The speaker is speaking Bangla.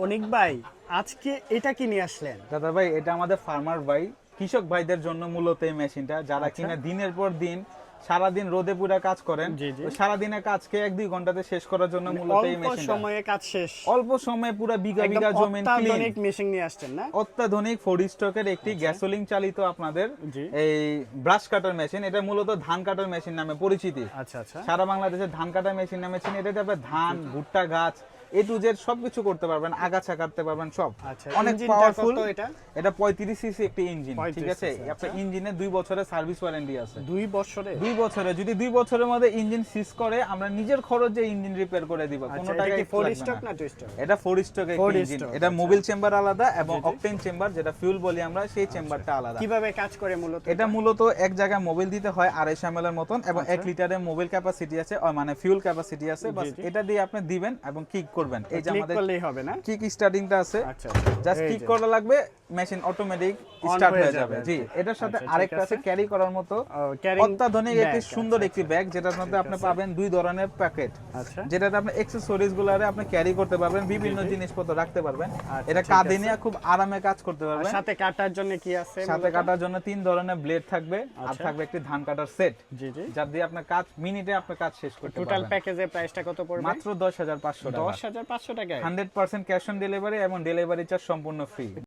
অনিক ভাই, আজকে এটা কি নিয়ে আসলেন? দাদা ভাই, এটা আমাদের ফার্মার ভাই, কৃষক ভাইদের জন্য মূলত এই মেশিনটা, যারা আচ্ছা। কিনা দিনের পর দিন সারাদিন রোদে পুরা কাজ করেন। জি, জি। তো সারাদিনের কাজকে 1-2 ঘন্টাতে শেষ করার জন্য মূলত এই অল্প মেশিনটা। সময়ে কাজ শেষ। অল্প সময়ে পুরা বিঘা একদম বিঘা জমিন ক্লিন। অত্যাধুনিক মেশিন নিয়ে আসছেন না? অত্যাধুনিক ফোর স্ট্রোকের একটি আচ্ছা। গ্যাসোলিন চালিত আপনাদের জি। এই ব্রাশ কাটার মেশিন। এটা মূলত ধান কাটার মেশিন নামে পরিচিতি। আচ্ছা আচ্ছা। সারা বাংলাদেশে ধান কাটার মেশিন নামে চিনি। এটাতে আপনি ধান, ভুট্টা গাছ এ টু জেড সবকিছু করতে পারবেন, আগাছা কাটতে পারবেন সব। আচ্ছা, অনেক ইঞ্জিনটা পাওয়ারফুল কত এটা? এটা 35 সিসি একটি ইঞ্জিন, 35 ঠিক আছে? cc, আপনার আচ্ছা। ইঞ্জিনে 2 বছরের সার্ভিস ওয়ারেন্টি আছে। 2 বছরে? 2 বছরে, যদি 2 বছরের মধ্যে ইঞ্জিন সিজ করে আমরা নিজের খরচে ইঞ্জিন রিপেয়ার করে দিব, কোনো আচ্ছা, টাকা এটা কি extra 4 লাগবে স্টক না। না 2 স্টক? এটা 4 স্ট্রোক Four একটি ইঞ্জিন। stroke, এটা আচ্ছা। মোবিল চেম্বার আলাদা এবং জি, জি। অকটেন চেম্বার, যেটা ফুয়েল বলি আমরা, সেই চেম্বারটা আলাদা। কিভাবে কাজ করে মূলত? এটা মূলত এক জায়গায় মোবিল দিতে হয় 250 ml এর মতন, এবং আচ্ছা। 1 লিটারের মোবিল ক্যাপাসিটি আছে, মানে ফিউল ক্যাপাসিটি আছে। বাস জি। এটা দিয়ে আপনি দিবেন এবং কিক করবেন। এই যে ক্লিক আমাদের করলেই হবে না? কিক স্টার্টিংটা আছে, আচ্ছা আচ্ছা। জাস্ট এই কিক যে। করা লাগবে, মেশিন অটোমেটিক On স্টার্ট হয়ে হয়ে যাবে যাবে। আর জি, কি। এটার সাথে আচ্ছা, ঠিক আরেকটা আছে আছে। ক্যারি করার মতো carrying অত্যাধুনিক একটি bag, সুন্দর আচ্ছা, একটি ব্যাগ, যেটার মধ্যে ঠিক আপনি আছে। পাবেন 2 ধরনের প্যাকেট, আচ্ছা। যেটাতে আপনি অ্যাকসেসরিজ গুলারে আপনি ক্যারি করতে পারবেন, বিভিন্ন জি। জিনিসপত্র রাখতে পারবেন। আচ্ছা, এটা ঠিক কাঁধে আছে। নিয়ে খুব আরামে কাজ করতে আর পারবেন। সাথে কাটার জন্য কি আছে? সাথে মূলত? কাটার জন্য 3 ধরনের ব্লেড থাকবে, আর আচ্ছা। থাকবে একটি ধান কাটার সেট, জি জি। যার দিয়ে আপনার কাজ মিনিটে আপনার কাজ শেষ করতে টোটাল পারবেন। প্যাকেজের প্রাইসটা কত পড়বে? মাত্র 10,500 টাকা। 10,500 টাকায়? 100% ক্যাশ অন ডেলিভারি এবং ডেলিভারি চার্জ সম্পূর্ণ ফ্রি।